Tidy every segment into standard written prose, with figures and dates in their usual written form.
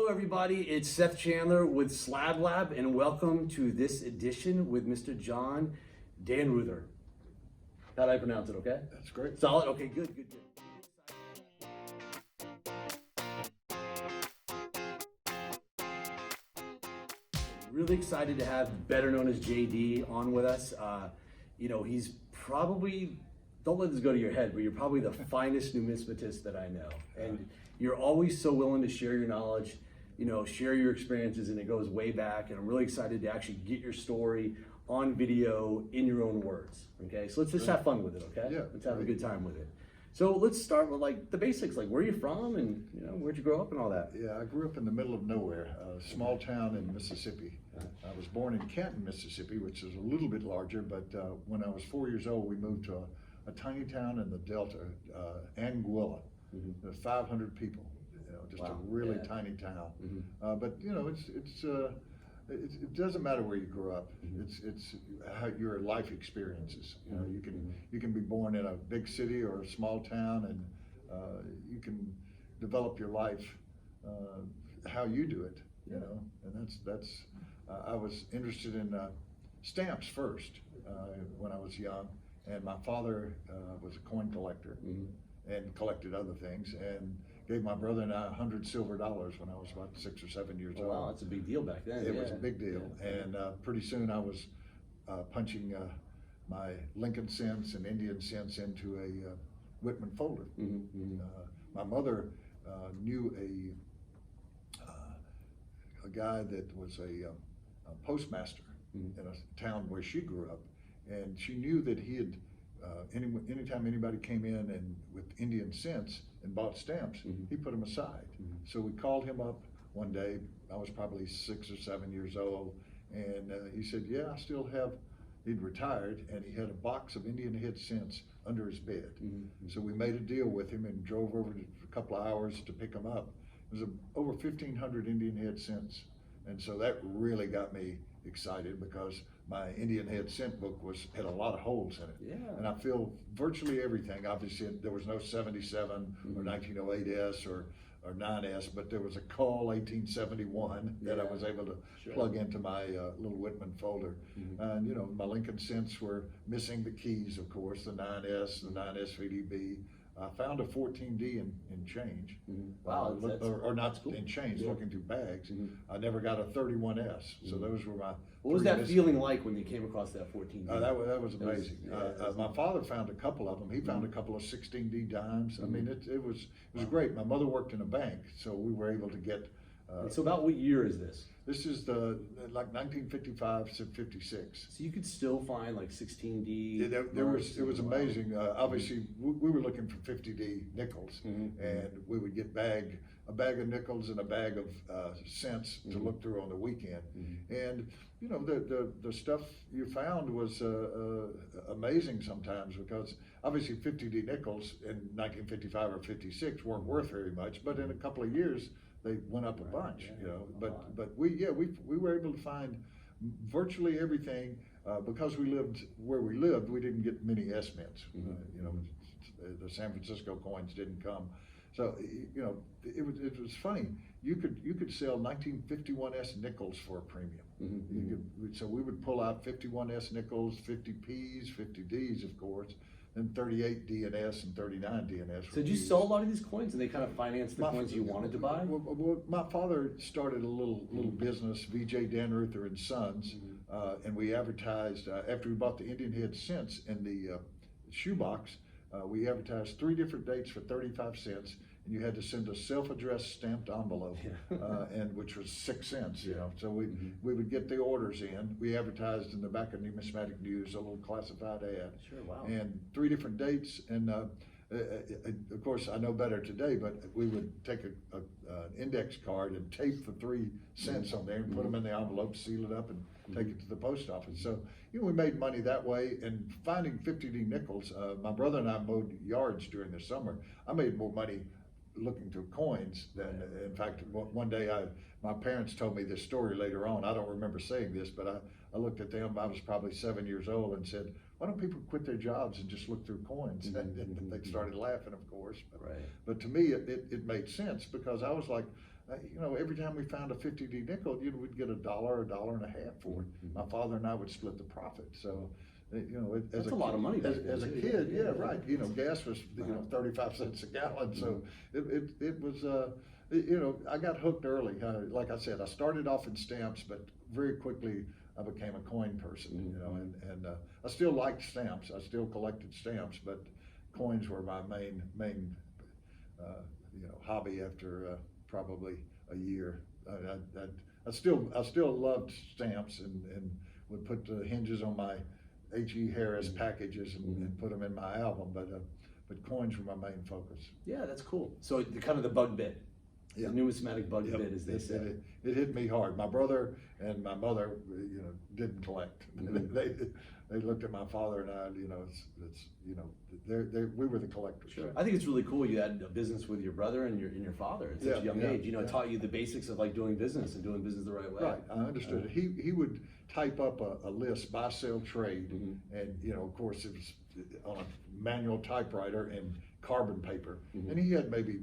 everybody. It's Seth Chandler with Slab Lab, and welcome to this edition with Mr. John Dannreuther. How'd I pronounce it, okay? That's great. Solid? Okay, good. Really excited to have, better known as JD, on with us. He's probably, don't let this go to your head, but you're probably the finest numismatist that I know. And you're always so willing to share your knowledge, share your experiences, and it goes way back. And I'm really excited to actually get your story on video in your own words. Okay, so let's just have fun with it, okay? Yeah. Let's have a good time with it. So let's start with the basics, where are you from and where'd you grow up and all that? Yeah, I grew up in the middle of nowhere, a small town in Mississippi. I was born in Canton, Mississippi, which is a little bit larger, but when I was 4 years old, we moved to a tiny town in the Delta, Anguilla. There's 500 people, just a really tiny town. But it doesn't matter where you grew up. It's how your life experiences. You can be born in a big city or a small town, and you can develop your life how you do it. And that's. I was interested in stamps first when I was young, and my father was a coin collector and collected other things, and gave my brother and I 100 silver dollars when I was about 6 or 7 years old. Wow, that's a big deal back then. It was a big deal, and pretty soon I was punching my Lincoln cents and Indian cents into a Whitman folder. My mother knew a guy that was a postmaster in a town where she grew up, and she knew that he had anytime anybody came in and with Indian cents and bought stamps, he put them aside. So we called him up one day. I was probably 6 or 7 years old, and he said, "Yeah, I still have." He'd retired, and he had a box of Indian head cents under his bed. So we made a deal with him and drove over for a couple of hours to pick them up. It was over 1,500 Indian head cents, and so that really got me excited because my Indian head cent book had a lot of holes in it. And I filled virtually everything. Obviously, there was no 77 or 1908S or 9S, but there was a Call 1871 that I was able to plug into my little Whitman folder. And my Lincoln cents were missing the keys, of course, the 9S, the 9S VDB. I found a 14D in change. Wow, or not cool. In change, looking through bags. I never got a 31S, so those were my. What was that feeling like when you came across that 14D? That was amazing. My father found a couple of them. He found a couple of 16D dimes. I mean, it was great. My mother worked in a bank, so we were able to get. So about what year is this? This is like 1955 to 56. So you could still find 16D. It was amazing. Obviously, we were looking for 50D nickels, and we would get a bag of nickels and a bag of cents to look through on the weekend. And the stuff you found was amazing sometimes, because obviously 50D nickels in 1955 or 56 weren't worth very much, but in a couple of years they went up a bunch. But we were able to find virtually everything because we lived where we lived. We didn't get many S mints. The San Francisco coins didn't come. So it was funny. You could sell 1951S nickels for a premium. So we would pull out 51S nickels, 50Ps, 50Ds, of course, and 38 DNS and 39 DNS. So did you sell a lot of these coins, and they kind of financed the coins you wanted to buy? Well, my father started a little business, VJ Dannreuther and Sons, and we advertised after we bought the Indian head cents in the shoebox. We advertised 3 different dates for 35 cents, and you had to send a self-addressed stamped envelope, and which was 6 cents. So we would get the orders in. We advertised in the back of Numismatic News a little classified ad. And 3 different dates, and of course I know better today, but we would take an index card and tape the 3 cents on there and put them in the envelope, seal it up, and take it to the post office. So we made money that way. And finding 50D nickels, my brother and I mowed yards during the summer. I made more money looking through coins than, in fact, one day my parents told me this story later on. I don't remember saying this, but I looked at them. I was probably 7 years old, and said, "Why don't people quit their jobs and just look through coins?" And they started laughing, of course. But to me, it made sense, because I was like, every time we found a 50D nickel, we'd get $1, $1.50 for it. My father and I would split the profit. So, That's a lot of money back then, as a too. kid, yeah, right. Gas was 35 cents a gallon, so it was. I got hooked early. Like I said, I started off in stamps, but very quickly I became a coin person. And I still liked stamps. I still collected stamps, but coins were my main hobby after probably a year. I still loved stamps and would put the hinges on my H.E. Harris packages and put them in my album, but coins were my main focus. Yeah, that's cool. So the bug bit, the numismatic bug bit, as they say. It hit me hard. My brother and my mother, didn't collect. They looked at my father and I, we were the collectors. Sure. I think it's really cool you had a business with your brother and your father at such a young age. It taught you the basics of doing business and doing business the right way. Right, I understood it. He would type up a list, buy, sell, trade, and of course it was on a manual typewriter and carbon paper, and he had maybe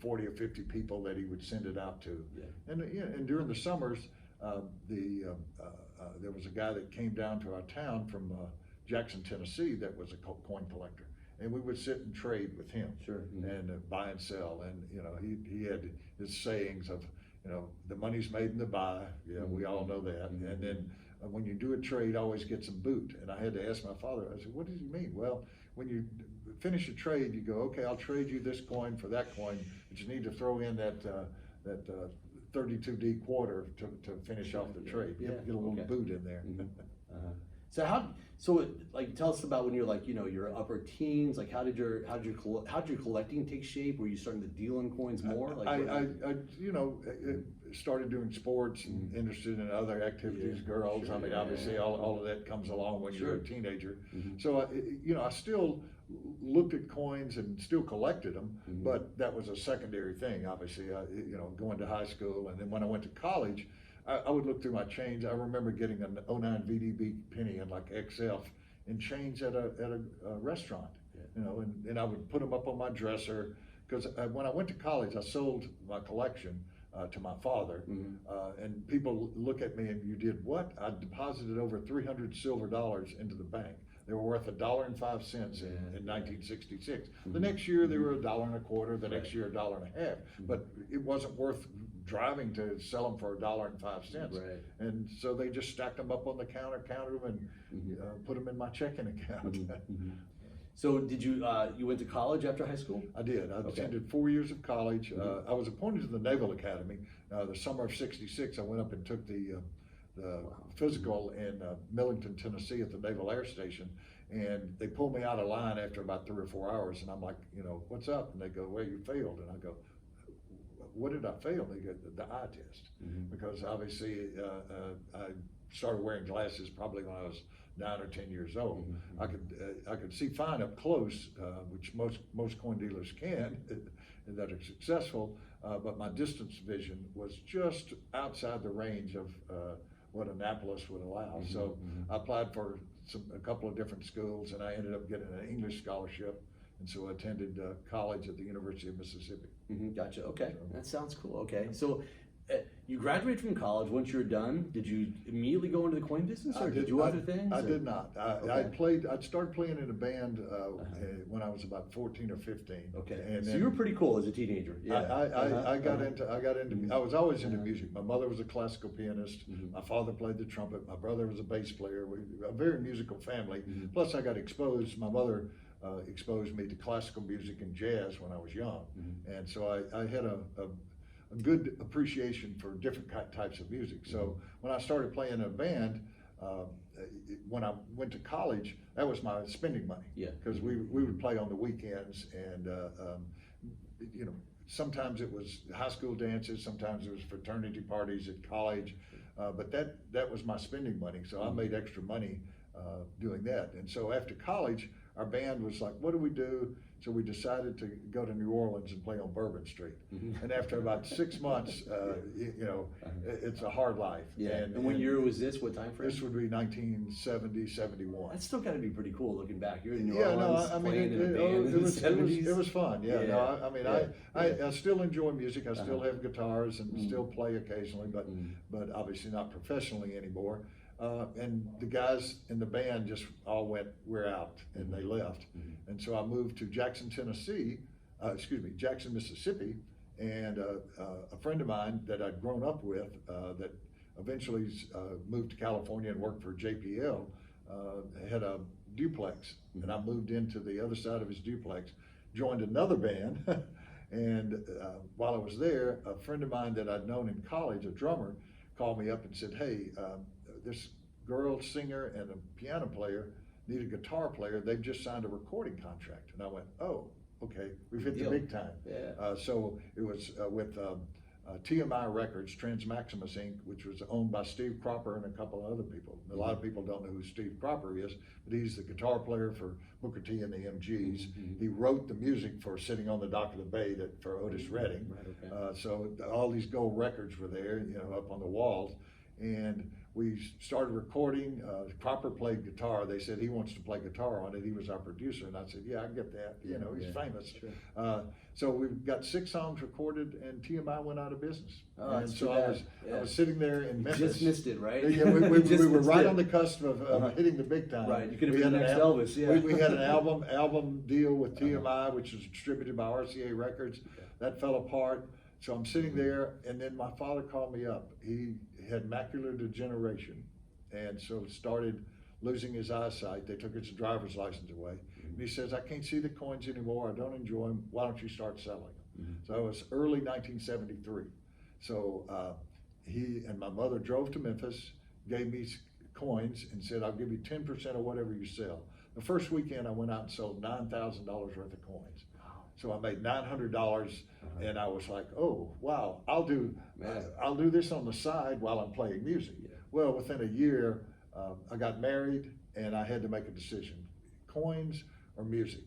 40 or 50 people that he would send it out to. And during the summers, there was a guy that came down to our town from Jackson, Tennessee, that was a coin collector, and we would sit and trade with him. Sure. And buy and sell, and he had his sayings of the money's made in the buy. We all know that. And then when you do a trade, always get some boot. And I had to ask my father. I said, "What does he mean?" Well, when you finish a trade, you go, "Okay, I'll trade you this coin for that coin, but you need to throw in that 32D quarter to finish off the trade. Get a little boot in there." So tell us about when you're your upper teens. How did your collecting take shape? Were you starting to deal in coins more? I started doing sports and interested in other activities, girls. I mean, obviously all of that comes along when you're a teenager. So I still looked at coins and still collected them, but that was a secondary thing. Obviously, going to high school, and then when I went to college, I would look through my change. I remember getting an '09 VDB penny in XF and change at a restaurant, and I would put them up on my dresser, because when I went to college, I sold my collection to my father, and people look at me and, "You did what?" I deposited over 300 silver dollars into the bank. They were worth $1.05 in 1966. The next year they were $1.25. The next year $1.50. But it wasn't worth driving to sell them for $1.05. And so they just stacked them up on the counter, counted them, and put them in my checking account. So did you went to college after high school? I did. I attended 4 years of college. I was appointed to the Naval Academy. The summer of '66, I went up and took the physical in Millington, Tennessee at the Naval Air Station, and they pulled me out of line after about 3 or 4 hours, and I'm like, "What's up?" And they go, "Well, you failed." And I go, "What did I fail?" They go, "The eye test." Because obviously I started wearing glasses probably when I was 9 or 10 years old. I could see fine up close, which most coin dealers can that are successful, but my distance vision was just outside the range of what Annapolis would allow. So I applied for a couple of different schools, and I ended up getting an English scholarship, and so I attended college at the University of Mississippi. Gotcha. Okay, that sounds cool. Okay, so you graduated from college. Once you were done, did you immediately go into the coin business, or did you do other things? I did not. I'd started playing in a band when I was about 14 or 15. Okay, and so you were pretty cool as a teenager. I got into. I was always into music. My mother was a classical pianist. My father played the trumpet. My brother was a bass player. We were a very musical family. Plus, I got exposed. My mother exposed me to classical music and jazz when I was young, and so I had a good appreciation for different types of music. So when I started playing in a band, when I went to college, that was my spending money. Because we would play on the weekends, and sometimes it was high school dances, sometimes it was fraternity parties at college, but that was my spending money. So I made extra money doing that. And so after college, our band was like, "What do we do?" So we decided to go to New Orleans and play on Bourbon Street. And after about 6 months, it's a hard life. Yeah. And what year was this? What time frame? This would be 1970, 71. That's still got to be pretty cool looking back. You're in New Yeah, Orleans no, I mean, playing in a band in the 70s. it was fun. Yeah, Yeah. no, I mean, Yeah. I still enjoy music. I still Uh-huh. have guitars and still play occasionally, but obviously not professionally anymore. And the guys in the band just all went, we're out, and they left. And so I moved to Jackson, Jackson, Mississippi, and a friend of mine that I'd grown up with that eventually moved to California and worked for JPL had a duplex, and I moved into the other side of his duplex, joined another band, and while I was there, a friend of mine that I'd known in college, a drummer, called me up and said, hey, this girl singer and a piano player need a guitar player. They've just signed a recording contract. And I went, oh, okay, we've hit the big time. Yeah. So it was with TMI Records, Transmaximus Inc., which was owned by Steve Cropper and a couple of other people. A lot of people don't know who Steve Cropper is, but he's the guitar player for Booker T and the MGs. He wrote the music for Sitting on the Dock of the Bay for Otis Redding. Right, okay. So all these gold records were there, up on the walls. And we started recording. Cropper played guitar. They said he wants to play guitar on it. He was our producer, and I said, "Yeah, I get that. He's famous." Sure. So we've got 6 songs recorded, and TMI went out of business. Oh, and that's so too bad. I was sitting there in Memphis. Just missed it, right? Yeah, we were missed right it. on the cusp of hitting the big time. Right, you could have We been the had next an Elvis. Yeah. We had an album deal with TMI, which was distributed by RCA Records. That fell apart. So I'm sitting there, and then my father called me up. He had macular degeneration, and so started losing his eyesight. They took his driver's license away. And he says, I can't see the coins anymore. I don't enjoy them. Why don't you start selling them? So it was early 1973. So he and my mother drove to Memphis, gave me coins, and said, I'll give you 10% of whatever you sell. The first weekend I went out and sold $9,000 worth of coins. So I made $900, and I was like, "Oh, wow! I'll do this on the side while I'm playing music." Yeah. Well, within a year, I got married, and I had to make a decision: coins or music.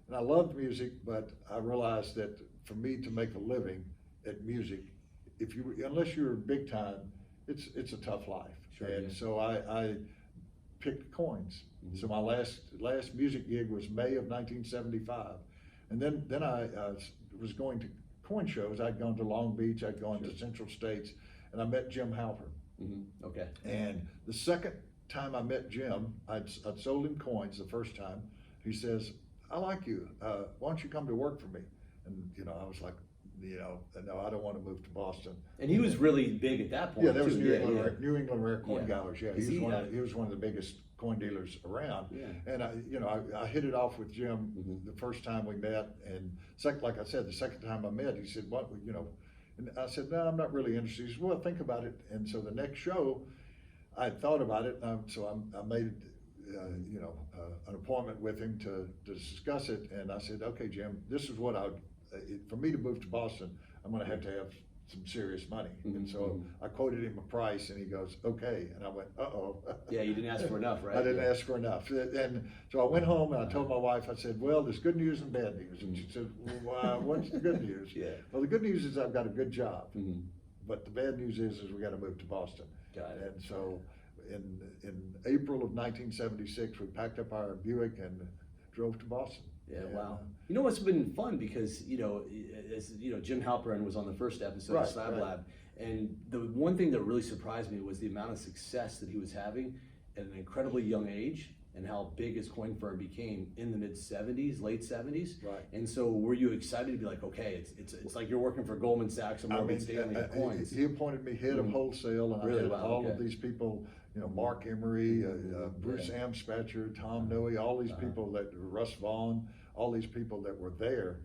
And I loved music, but I realized that for me to make a living at music, unless you're big time, it's a tough life. Sure, so I picked coins. So my last music gig was May of 1975. And then I was going to coin shows. I'd gone to Long Beach, I'd gone to Central States, and I met Jim Halpern. Okay. And the second time I met Jim, I'd sold him coins the first time. He says, I like you. Why don't you come to work for me? And, I was like, no, I don't want to move to Boston. And he was really big at that point. Yeah, there was too. New England Rare Coin Galleries. Yeah, he was one of the biggest coin dealers around. Yeah. And I hit it off with Jim the first time we met, and like I said, the second time I met, he said, "What, And I said, "No, I'm not really interested." He said, "Well, think about it." And so the next show, I thought about it, so I made an appointment with him to discuss it, and I said, "Okay, Jim, this is what for me to move to Boston, I'm going to have some serious money." And so I quoted him a price, and he goes, "Okay." And I went, "Uh-oh." Yeah, you didn't ask for enough, right? I didn't ask for enough. And so I went home, and I told my wife, I said, "Well, there's good news and bad news." And she said, "Well, what's the good news?" Well, the good news is I've got a good job. But the bad news is we got to move to Boston. Got it. And so in April of 1976, we packed up our Buick and drove to Boston. Yeah, wow. You know what's been fun, because Jim Halpern was on the first episode of Slab Lab, and the one thing that really surprised me was the amount of success that he was having at an incredibly young age, and how big his coin firm became in the late 70s. Right. And so were you excited to be like, okay, it's like you're working for Goldman Sachs and Morgan Stanley of coins? He appointed me head of wholesale, and I had all of these people, Mark Emery, Bruce Amspacher, Tom Noe, all these people Russ Vaughn, all these people that were there,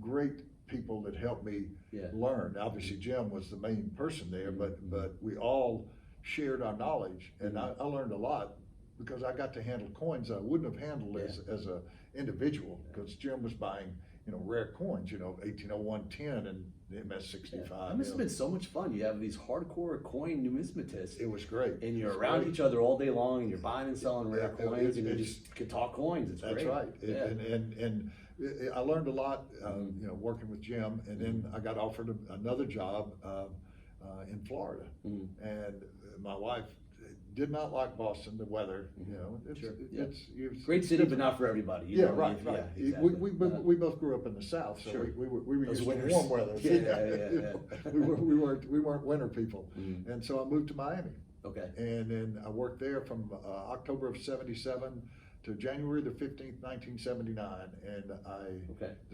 great people that helped me learn. Obviously, Jim was the main person there, but we all shared our knowledge, and I learned a lot, because I got to handle coins I wouldn't have handled as an individual, because Jim was buying, rare coins, 1801 10 and MS65. That must have been so much fun. You have these hardcore coin numismatists. It was great. And you're around each other all day long, and you're buying and selling rare coins, and you just can talk coins. It's great. That's right. Yeah. And I learned a lot, you know, working with Jim, and then I got offered another job in Florida, and my wife did not like Boston, the weather, you know. It's great city, but not for everybody. You yeah, know, right. Yeah, We, exactly. we both grew up in the South, so Sure. we were Those used winters. to warm weather. Yeah. We weren't winter people, and so I moved to Miami. Okay. And then I worked there from October of '77 to January the 15th, 1979, and I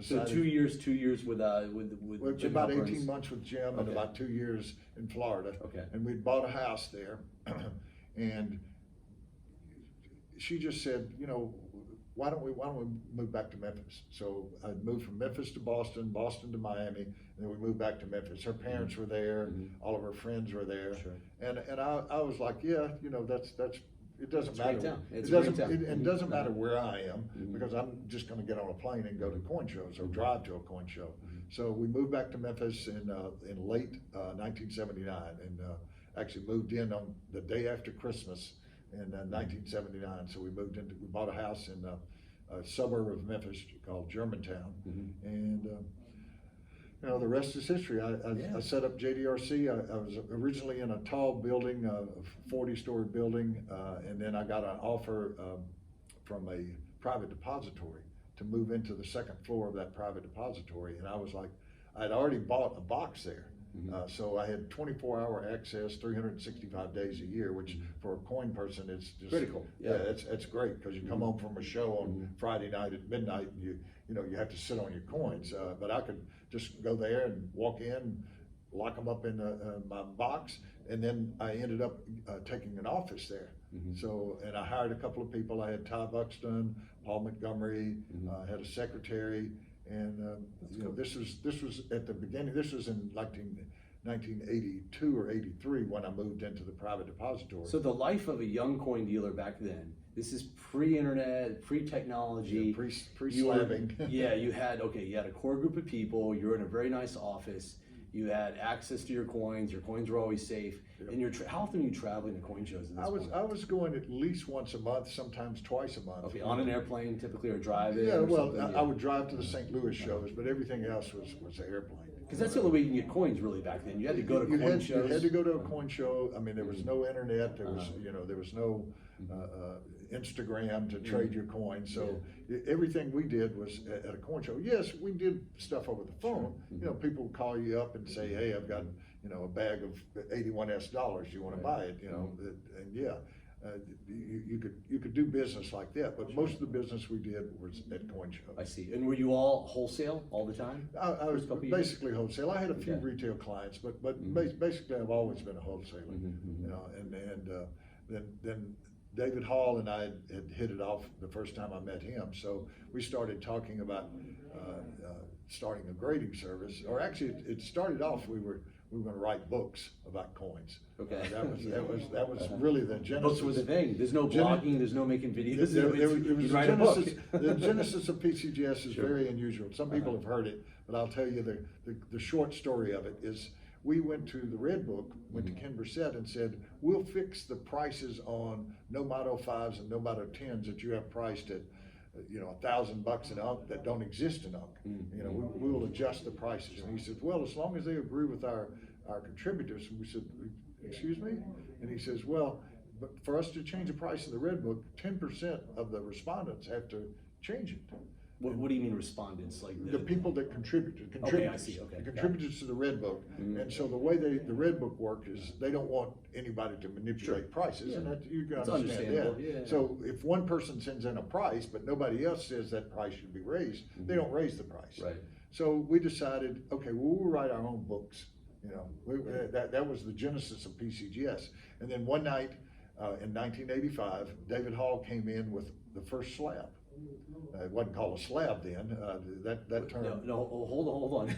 So decided 2 years with well, Jim about Halpern's. 18 months with Jim and about 2 years in Florida. Okay. And we'd bought a house there, and she just said, you know, why don't we move back to Memphis? So I moved from Memphis to Boston, Boston to Miami, and then we moved back to Memphis. Her parents were there, all of her friends were there, and I was like, yeah, you know, that's. It doesn't matter. It doesn't matter where I am, because I'm just going to get on a plane and go to coin shows or drive to a coin show. So we moved back to Memphis in late 1979, and actually moved in on the day after Christmas in 1979. So we bought a house in a suburb of Memphis called Germantown, and you know, the rest is history. I set up JDRC. I was originally in a tall building, a 40-story building, and then I got an offer from a private depository to move into the second floor of that private depository. And I was like, I'd already bought a box there. So I had 24-hour access, 365 days a year, which for a coin person, it's just critical. Yeah, it's great, because you come home from a show on Friday night at midnight, and you know you have to sit on your coins. But I could just go there and walk in, lock them up in my box, and then I ended up taking an office there. So, and I hired a couple of people. I had Ty Buxton, Paul Montgomery, I had a secretary. And you know, this was at the beginning. This was in 1982 or 83 when I moved into the private depository. So the life of a young coin dealer back then. This is pre-internet, pre-technology, pre-slabbing. Yeah, you had a core group of people. You were in a very nice office. You had access to your coins. Your coins were always safe. And how often are you traveling to coin shows? At this point? I was going at least once a month, sometimes twice a month. Okay, on an airplane typically, or driving. Yeah, well, I would drive to the St. Louis shows, but everything else was the airplane. Because that's the only way you can get coins really back then. You had to go to coin shows. You had to go to a coin show. I mean, there was no internet. There was there was no Instagram to trade your coins. So everything we did was at a coin show. Yes, we did stuff over the phone. You know, people would call you up and say, hey, I've got, you know, a bag of $81 dollars. Do you want to buy it? You know, and yeah. You could do business like that, but most of the business we did was at coin shows. I see. And were you all wholesale all the time? I was basically wholesale. I had a few retail clients, but basically I've always been a wholesaler. You know, and then David Hall and I had hit it off the first time I met him. So we started talking about starting a grading service, or actually it started off we were going to write books about coins. Okay. That was really the genesis. Books were the thing. There's no blogging. There's no making videos. The genesis of PCGS is very unusual. Some people have heard it, but I'll tell you the short story of it is we went to the Red Book, went to Ken Brissett and said, we'll fix the prices on no Motto 5s and no Motto 10s that you have priced at, you know, $1,000 an unk that don't exist in unk. You know, we will adjust the prices. And he said, well, as long as they agree with our contributors. And we said, excuse me? And he says, well, but for us to change the price of the Red Book, 10% of the respondents have to change it. What do you mean respondents? Like the people that contributed. Okay, I see. Okay, the contributors to the Red Book. And so the way the Red Book work is they don't want anybody to manipulate prices, and that you can understand that. Yeah. So if one person sends in a price, but nobody else says that price should be raised, they don't raise the price. Right. So we decided, okay, well, we'll write our own books. You know, that was the genesis of PCGS. And then one night in 1985, David Hall came in with the first slab. It wasn't called a slab then. That term. No, hold on.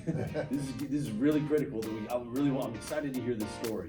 This is really critical. I'm excited to hear this story.